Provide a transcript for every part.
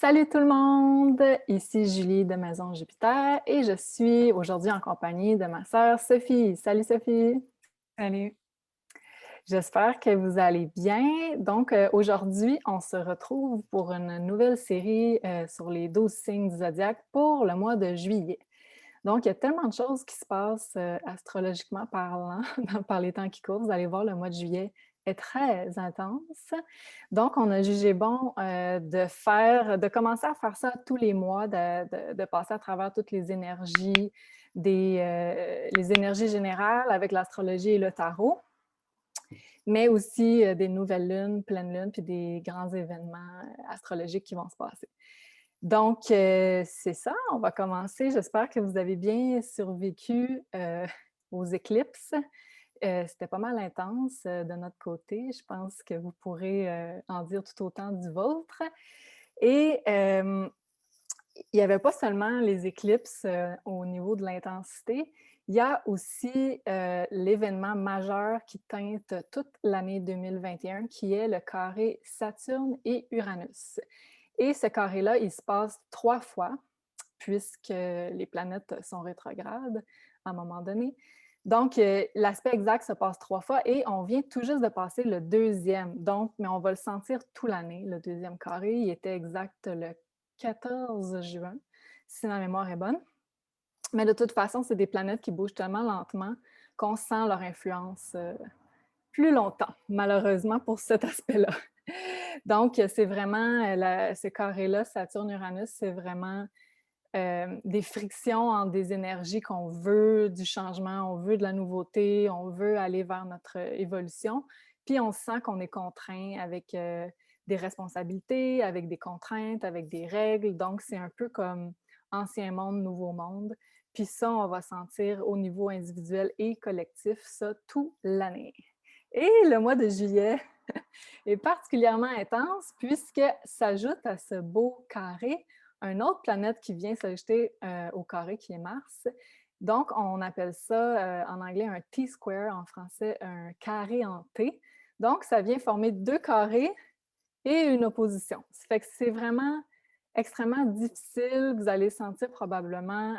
Salut tout le monde! Ici Julie de Maison Jupiter et je suis aujourd'hui en compagnie de ma sœur Sophie. Salut Sophie! Salut. J'espère que vous allez bien. Donc aujourd'hui, on se retrouve pour une nouvelle série sur les 12 signes du zodiaque pour le mois de juillet. Donc, il y a tellement de choses qui se passent astrologiquement parlant par les temps qui courent. Vous allez voir, le mois de juillet est très intense. Donc, on a jugé bon de commencer à faire ça tous les mois, de passer à travers toutes les énergies générales avec l'astrologie et le tarot, mais aussi des nouvelles lunes, pleines lunes, puis des grands événements astrologiques qui vont se passer. Donc, c'est ça, on va commencer. J'espère que vous avez bien survécu aux éclipses. C'était pas mal intense de notre côté. Je pense que vous pourrez en dire tout autant du vôtre. Et il n'y avait pas seulement les éclipses au niveau de l'intensité, il y a aussi l'événement majeur qui teinte toute l'année 2021, qui est le carré Saturne et Uranus. Et ce carré-là, il se passe 3 fois, puisque les planètes sont rétrogrades à un moment donné. Donc, l'aspect exact se passe 3 fois et on vient tout juste de passer le deuxième. Donc, mais on va le sentir toute l'année, le deuxième carré. Il était exact le 14 juin, si ma mémoire est bonne. Mais de toute façon, c'est des planètes qui bougent tellement lentement qu'on sent leur influence plus longtemps, malheureusement, pour cet aspect-là. Donc, c'est vraiment ce carré-là, Saturne-Uranus, c'est vraiment des frictions entre des énergies qu'on veut du changement, on veut de la nouveauté, on veut aller vers notre évolution. Puis on sent qu'on est contraint avec des responsabilités, avec des contraintes, avec des règles. Donc, c'est un peu comme ancien monde, nouveau monde. Puis ça, on va sentir au niveau individuel et collectif, ça, toute l'année. Et le mois de juillet est particulièrement intense puisque s'ajoute à ce beau carré une autre planète qui vient s'ajouter au carré qui est Mars. Donc, on appelle ça en anglais un T-square, en français un carré en T. Donc, ça vient former deux carrés et une opposition. Ça fait que c'est vraiment extrêmement difficile. Vous allez sentir probablement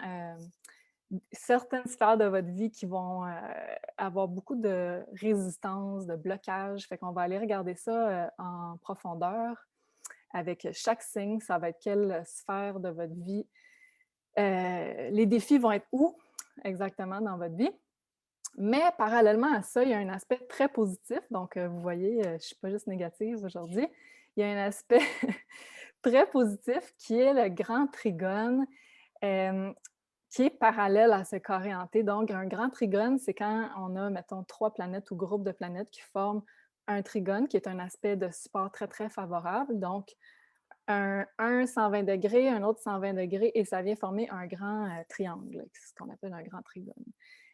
certaines sphères de votre vie qui vont avoir beaucoup de résistance, de blocage. Fait qu'on va aller regarder ça en profondeur avec chaque signe. Ça va être quelle sphère de votre vie. Les défis vont être où exactement dans votre vie. Mais parallèlement à ça, il y a un aspect très positif. Donc, vous voyez, je ne suis pas juste négative aujourd'hui. Il y a un aspect très positif qui est le grand trigone. Euh, qui est parallèle à ce carré hanté. Donc, un grand trigone, c'est quand on a, mettons, 3 planètes ou groupes de planètes qui forment un trigone, qui est un aspect de support très, très favorable. Donc, un 120 degrés, un autre 120 degrés, et ça vient former un grand triangle, ce qu'on appelle un grand trigone.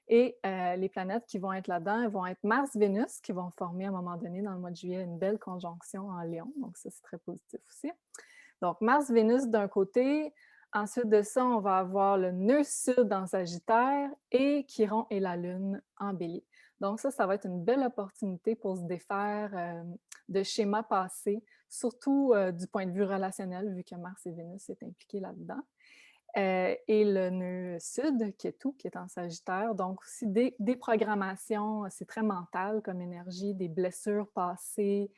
Et les planètes qui vont être là-dedans vont être Mars-Vénus, qui vont former à un moment donné, dans le mois de juillet, une belle conjonction en Lion. Donc, ça, c'est très positif aussi. Donc, Mars-Vénus d'un côté. Ensuite de ça, on va avoir le nœud sud en Sagittaire et Chiron et la Lune en Bélier. Donc ça va être une belle opportunité pour se défaire de schémas passés, surtout du point de vue relationnel, vu que Mars et Vénus est impliqués là-dedans. Et le nœud sud, qui est en Sagittaire, donc aussi des programmations, c'est très mental comme énergie, des blessures passées,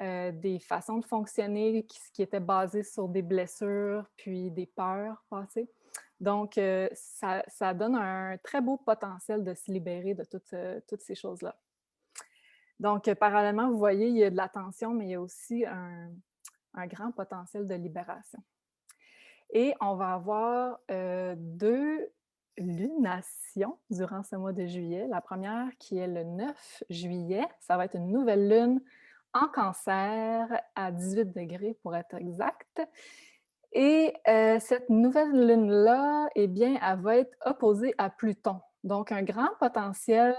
des façons de fonctionner qui étaient basées sur des blessures puis des peurs passées. Donc, ça donne un très beau potentiel de se libérer de toutes ces choses-là. Donc, parallèlement, vous voyez, il y a de la tension, mais il y a aussi un grand potentiel de libération. Et on va avoir deux lunations durant ce mois de juillet. La première qui est le 9 juillet, ça va être une nouvelle lune en Cancer à 18 degrés pour être exact. Et cette nouvelle lune-là, eh bien, elle va être opposée à Pluton. Donc, un grand potentiel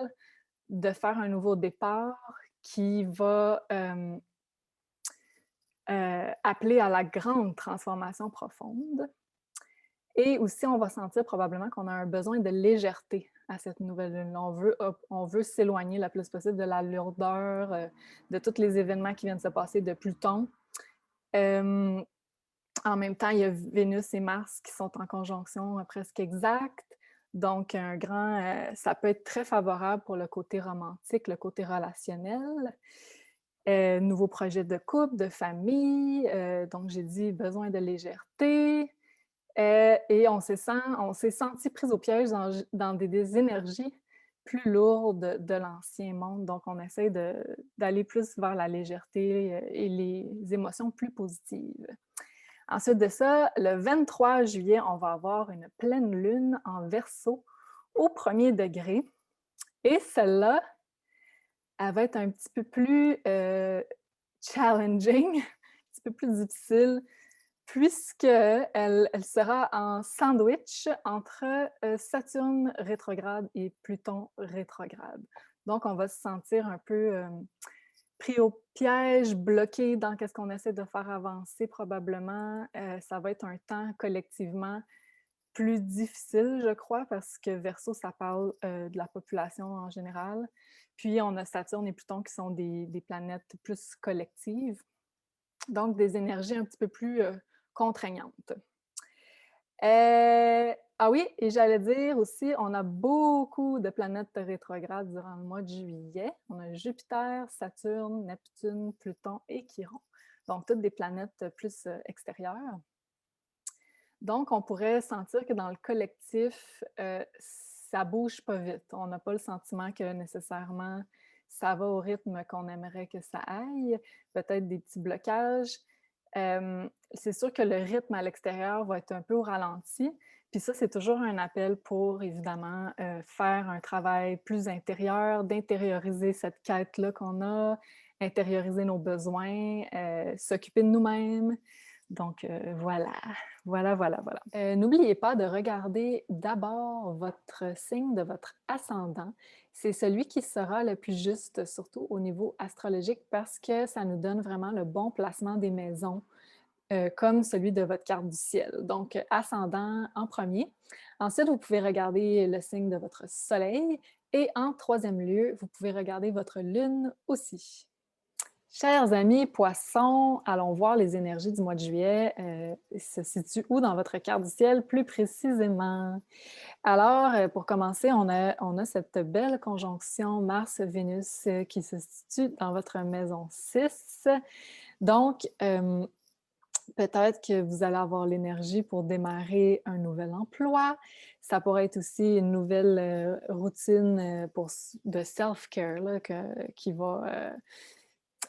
de faire un nouveau départ qui va appeler à la grande transformation profonde. Et aussi, on va sentir probablement qu'on a un besoin de légèreté à cette nouvelle lune. On veut s'éloigner le plus possible de la lourdeur, de tous les événements qui viennent de se passer de Pluton. En même temps, il y a Vénus et Mars qui sont en conjonction presque exacte. Donc, ça peut être très favorable pour le côté romantique, le côté relationnel. Nouveaux projets de couple, de famille. Donc, j'ai dit besoin de légèreté. Et on s'est senti pris au piège dans des énergies plus lourdes de l'ancien monde. Donc, on essaie d'aller plus vers la légèreté et les émotions plus positives. Ensuite de ça, le 23 juillet, on va avoir une pleine lune en Verseau au 1er degré. Et celle-là, elle va être un petit peu plus challenging, un petit peu plus difficile, puisqu'elle sera en sandwich entre Saturne rétrograde et Pluton rétrograde. Donc, on va se sentir un peu pris au piège, bloqué dans ce qu'on essaie de faire avancer probablement. Ça va être un temps collectivement plus difficile, je crois, parce que Verseau, ça parle de la population en général. Puis, on a Saturne et Pluton qui sont des planètes plus collectives. Donc, des énergies un petit peu plus contraignantes. Ah oui, et j'allais dire aussi, on a beaucoup de planètes rétrogrades durant le mois de juillet. On a Jupiter, Saturne, Neptune, Pluton et Chiron. Donc, toutes des planètes plus extérieures. Donc, on pourrait sentir que dans le collectif, ça bouge pas vite. On n'a pas le sentiment que nécessairement ça va au rythme qu'on aimerait que ça aille. Peut-être des petits blocages. C'est sûr que le rythme à l'extérieur va être un peu au ralenti. Puis ça, c'est toujours un appel pour, évidemment, faire un travail plus intérieur, d'intérioriser cette quête-là qu'on a, intérioriser nos besoins, s'occuper de nous-mêmes. Donc, voilà. N'oubliez pas de regarder d'abord votre signe de votre ascendant. C'est celui qui sera le plus juste, surtout au niveau astrologique, parce que ça nous donne vraiment le bon placement des maisons, comme celui de votre carte du ciel. Donc, ascendant en premier. Ensuite, vous pouvez regarder le signe de votre soleil. Et en troisième lieu, vous pouvez regarder votre lune aussi. Chers amis poissons, allons voir les énergies du mois de juillet. Se situent où dans votre carte du ciel plus précisément? Alors, pour commencer, on a cette belle conjonction Mars-Vénus qui se situe dans votre maison 6. Donc, peut-être que vous allez avoir l'énergie pour démarrer un nouvel emploi. Ça pourrait être aussi une nouvelle routine de self-care là, qui va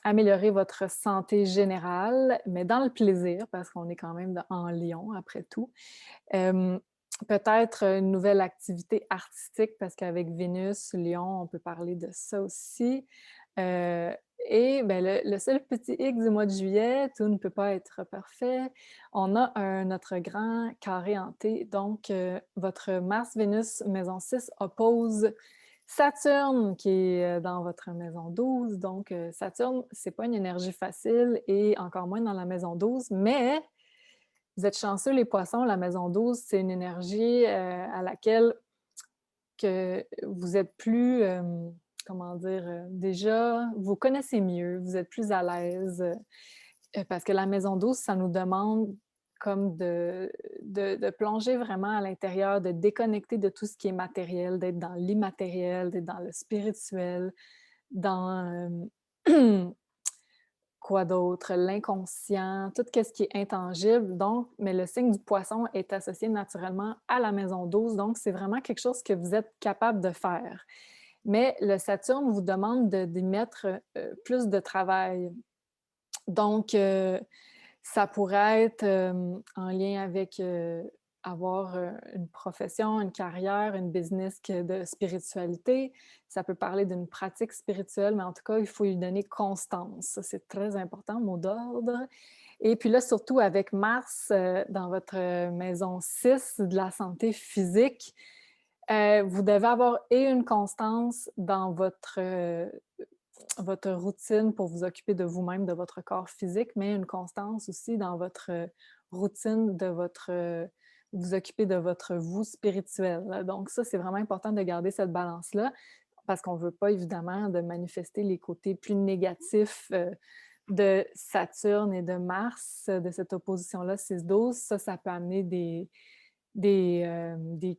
améliorer votre santé générale, mais dans le plaisir, parce qu'on est quand même en Lion, après tout. Peut-être une nouvelle activité artistique, parce qu'avec Vénus, Lion, on peut parler de ça aussi. Et ben, le seul petit hic du mois de juillet, tout ne peut pas être parfait. On a notre grand carré hanté, donc votre Mars-Vénus maison 6 oppose Saturne qui est dans votre maison 12. Donc, Saturne, c'est pas une énergie facile et encore moins dans la maison 12, mais vous êtes chanceux, les poissons, la maison 12, c'est une énergie à laquelle que vous êtes plus, comment dire, déjà, vous connaissez mieux, vous êtes plus à l'aise, parce que la maison 12, ça nous demande comme de plonger vraiment à l'intérieur, de déconnecter de tout ce qui est matériel, d'être dans l'immatériel, d'être dans le spirituel, dans quoi d'autre? L'inconscient, tout ce qui est intangible. Donc, mais le signe du poisson est associé naturellement à la maison 12, donc c'est vraiment quelque chose que vous êtes capable de faire. Mais le Saturne vous demande d'y mettre plus de travail. Donc, ça pourrait être en lien avec avoir une profession, une carrière, une business de spiritualité. Ça peut parler d'une pratique spirituelle, mais en tout cas, il faut lui donner constance. Ça, c'est très important, mot d'ordre. Et puis là, surtout avec Mars dans votre maison 6 de la santé physique, vous devez avoir et une constance dans votre routine pour vous occuper de vous-même, de votre corps physique, mais une constance aussi dans votre routine de vous occuper de votre vous spirituel. Donc ça, c'est vraiment important de garder cette balance-là parce qu'on ne veut pas évidemment de manifester les côtés plus négatifs de Saturne et de Mars, de cette opposition-là 6-12, ça peut amener des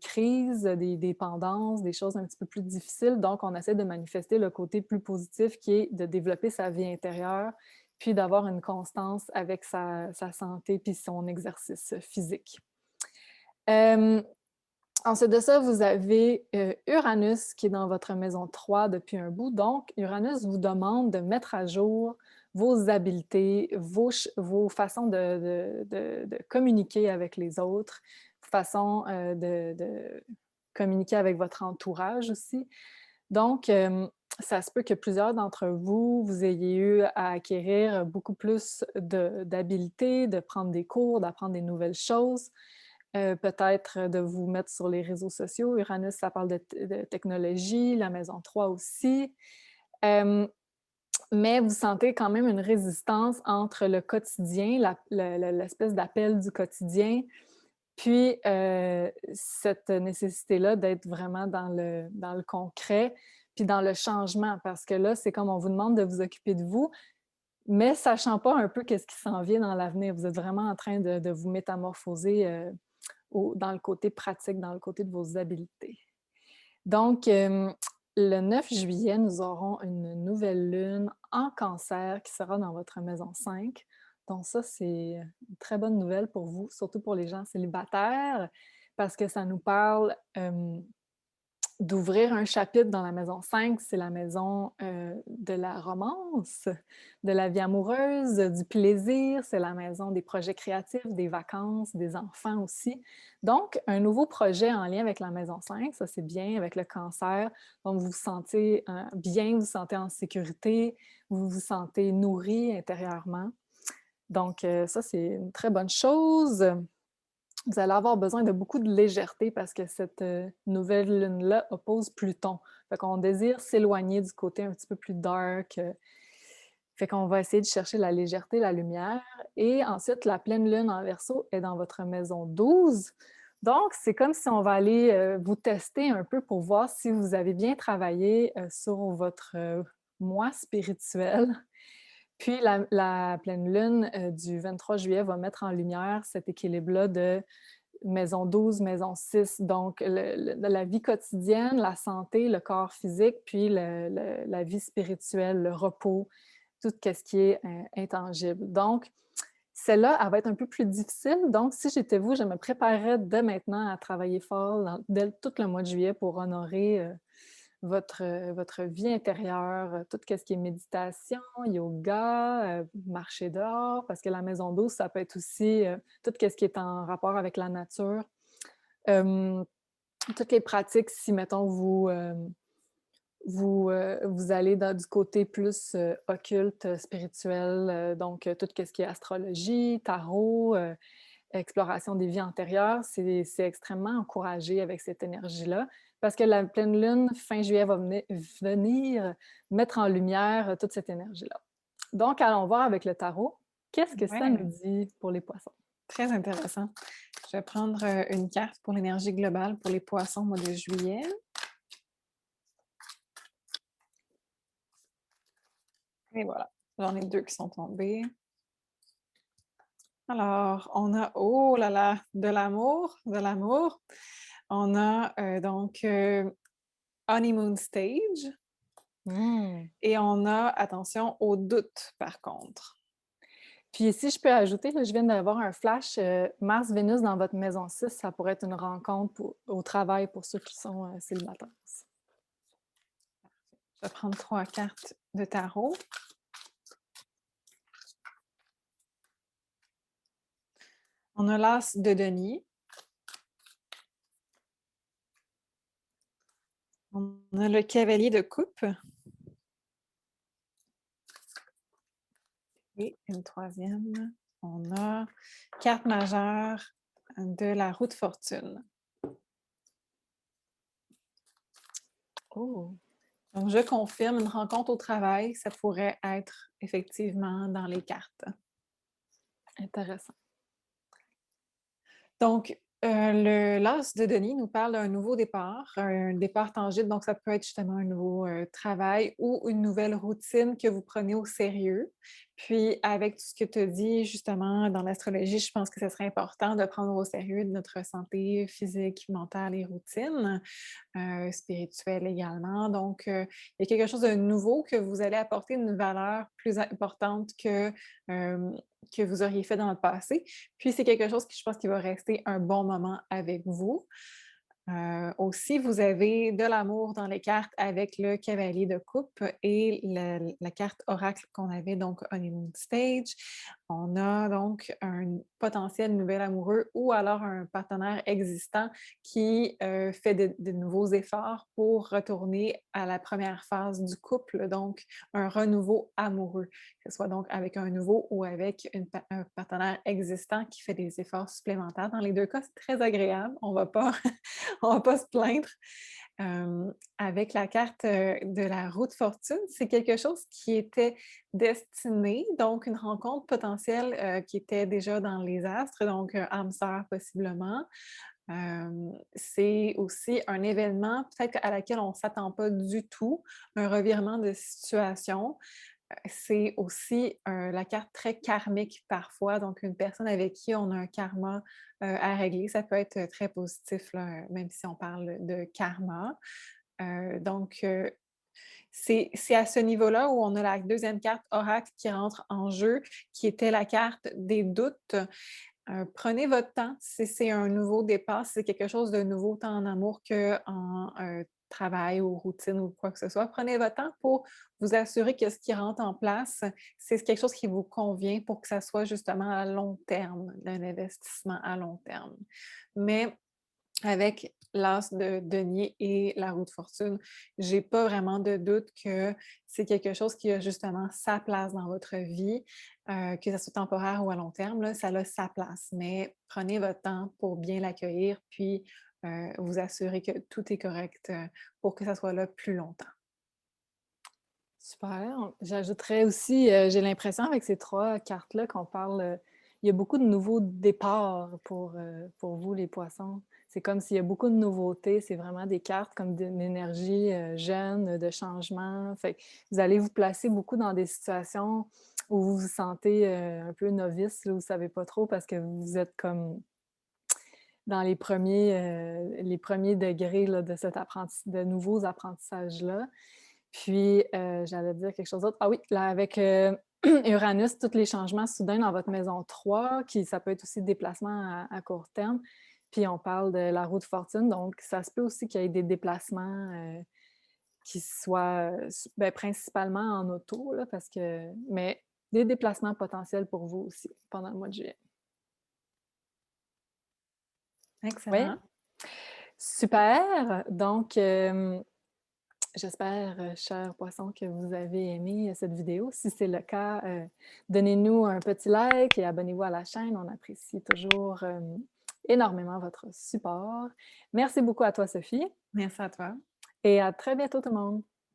crises, des dépendances, des choses un petit peu plus difficiles. Donc, on essaie de manifester le côté plus positif qui est de développer sa vie intérieure, puis d'avoir une constance avec sa santé puis son exercice physique. Ensuite de ça, vous avez Uranus qui est dans votre maison 3 depuis un bout. Donc, Uranus vous demande de mettre à jour vos habiletés, vos façons de communiquer avec les autres, façons de communiquer avec votre entourage aussi. Donc, ça se peut que plusieurs d'entre vous, vous ayez eu à acquérir beaucoup plus d'habiletés, de prendre des cours, d'apprendre des nouvelles choses. Peut-être de vous mettre sur les réseaux sociaux. Uranus, ça parle de technologie, la maison 3 aussi. Mais vous sentez quand même une résistance entre le quotidien, l'espèce d'appel du quotidien, puis cette nécessité-là d'être vraiment dans le concret, puis dans le changement, parce que là, c'est comme on vous demande de vous occuper de vous, mais sachant pas un peu qu'est-ce qui s'en vient dans l'avenir. Vous êtes vraiment en train de vous métamorphoser dans le côté pratique, dans le côté de vos habiletés. Donc, le 9 juillet, nous aurons une nouvelle lune en Cancer qui sera dans votre maison 5. Donc ça, c'est une très bonne nouvelle pour vous, surtout pour les gens célibataires, parce que ça nous parle d'ouvrir un chapitre dans la maison 5, c'est la maison de la romance, de la vie amoureuse, du plaisir, c'est la maison des projets créatifs, des vacances, des enfants aussi. Donc, un nouveau projet en lien avec la maison 5, ça c'est bien, avec le cancer. Donc, vous vous sentez bien, vous vous sentez en sécurité, vous vous sentez nourri intérieurement. Donc, ça c'est une très bonne chose. Vous allez avoir besoin de beaucoup de légèreté parce que cette nouvelle lune-là oppose Pluton. Fait qu'on désire s'éloigner du côté un petit peu plus dark. Fait qu'on va essayer de chercher la légèreté, la lumière. Et ensuite, la pleine lune en Verseau est dans votre maison 12. Donc, c'est comme si on va aller vous tester un peu pour voir si vous avez bien travaillé sur votre moi spirituel. Puis la pleine lune du 23 juillet va mettre en lumière cet équilibre-là de maison 12, maison 6. Donc, la vie quotidienne, la santé, le corps physique, puis la vie spirituelle, le repos, tout ce qui est intangible. Donc, celle-là, elle va être un peu plus difficile. Donc, si j'étais vous, je me préparerais dès maintenant à travailler fort dès tout le mois de juillet pour honorer votre vie intérieure, tout ce qui est méditation, yoga, marcher dehors, parce que la maison 12, ça peut être aussi tout ce qui est en rapport avec la nature. Toutes les pratiques, si, mettons, vous allez du côté plus occulte, spirituel, donc tout ce qui est astrologie, tarot, exploration des vies antérieures, c'est extrêmement encouragé avec cette énergie-là, parce que la pleine lune, fin juillet, va venir mettre en lumière toute cette énergie-là. Donc, allons voir avec le tarot. Qu'est-ce que ça nous dit pour les poissons? Très intéressant. Je vais prendre une carte pour l'énergie globale pour les poissons au mois de juillet. Et voilà, j'en ai 2 qui sont tombés. Alors, on a, oh là là, de l'amour, de l'amour. On a donc honeymoon stage. Et on a, attention, au doute par contre. Puis si je peux ajouter, là, je viens d'avoir un flash, Mars-Vénus dans votre maison 6, ça pourrait être une rencontre au travail pour ceux qui sont célibataires. Je vais prendre 3 cartes de tarot. On a l'As de denier. On a le cavalier de coupe. Et une troisième, on a carte majeure de la roue de fortune. Oh! Donc, je confirme, une rencontre au travail, ça pourrait être effectivement dans les cartes. Intéressant. Donc, l'As de Denis nous parle d'un nouveau départ, un départ tangible. Donc, ça peut être justement un nouveau travail ou une nouvelle routine que vous prenez au sérieux. Puis, avec tout ce que tu as dit, justement, dans l'astrologie, je pense que ce serait important de prendre au sérieux notre santé physique, mentale et routine, spirituelle également. Donc, il y a quelque chose de nouveau que vous allez apporter une valeur plus importante que vous auriez fait dans le passé. Puis, c'est quelque chose qui, je pense, qui va rester un bon moment avec vous. Aussi, vous avez de l'amour dans les cartes avec le cavalier de coupe et la carte oracle qu'on avait, donc Honeymoon Stage. On a donc un potentiel nouvel amoureux ou alors un partenaire existant qui fait de nouveaux efforts pour retourner à la première phase du couple, donc un renouveau amoureux, que ce soit donc avec un nouveau ou avec un partenaire existant qui fait des efforts supplémentaires. Dans les deux cas, c'est très agréable. On va pas on va pas se plaindre. Avec la carte de la roue de fortune, c'est quelque chose qui était destiné, donc une rencontre potentielle qui était déjà dans les astres, donc âme sœur possiblement. C'est aussi un événement peut-être à laquelle on ne s'attend pas du tout, un revirement de situation. C'est aussi la carte très karmique parfois, donc une personne avec qui on a un karma à régler. Ça peut être très positif, là, même si on parle de karma. Donc, c'est à ce niveau-là où on a la deuxième carte oracle qui rentre en jeu, qui était la carte des doutes. Prenez votre temps si c'est un nouveau départ, si c'est quelque chose de nouveau tant en amour qu'en travail ou routine ou quoi que ce soit. Prenez votre temps pour vous assurer que ce qui rentre en place, c'est quelque chose qui vous convient pour que ça soit justement à long terme, un investissement à long terme. Mais avec l'as de denier et la roue de fortune, j'ai pas vraiment de doute que c'est quelque chose qui a justement sa place dans votre vie, que ça soit temporaire ou à long terme, là, ça a sa place. Mais prenez votre temps pour bien l'accueillir, puis vous assurer que tout est correct pour que ça soit là plus longtemps. Super. J'ajouterais aussi, j'ai l'impression avec ces 3 cartes-là qu'on parle, il y a beaucoup de nouveaux départs pour vous les poissons. C'est comme s'il y a beaucoup de nouveautés, c'est vraiment des cartes comme d'une énergie, jeune, de changement. Fait que vous allez vous placer beaucoup dans des situations où vous vous sentez, un peu novice, là, vous savez pas trop parce que vous êtes comme dans les premiers degrés, là, de de nouveaux apprentissages-là. Puis, j'allais dire quelque chose d'autre. Ah oui, là, avec Uranus, tous les changements soudains dans votre maison 3, ça peut être aussi déplacements à court terme. Puis, on parle de la roue de fortune, donc ça se peut aussi qu'il y ait des déplacements qui soient ben, principalement en auto, là, mais des déplacements potentiels pour vous aussi pendant le mois de juillet. Oui, Excellent. super. Donc, j'espère, chers poissons, que vous avez aimé cette vidéo. Si c'est le cas, donnez-nous un petit like et abonnez-vous à la chaîne. On apprécie toujours énormément votre support. Merci beaucoup à toi, Sophie, Merci à toi. et à très bientôt tout le monde.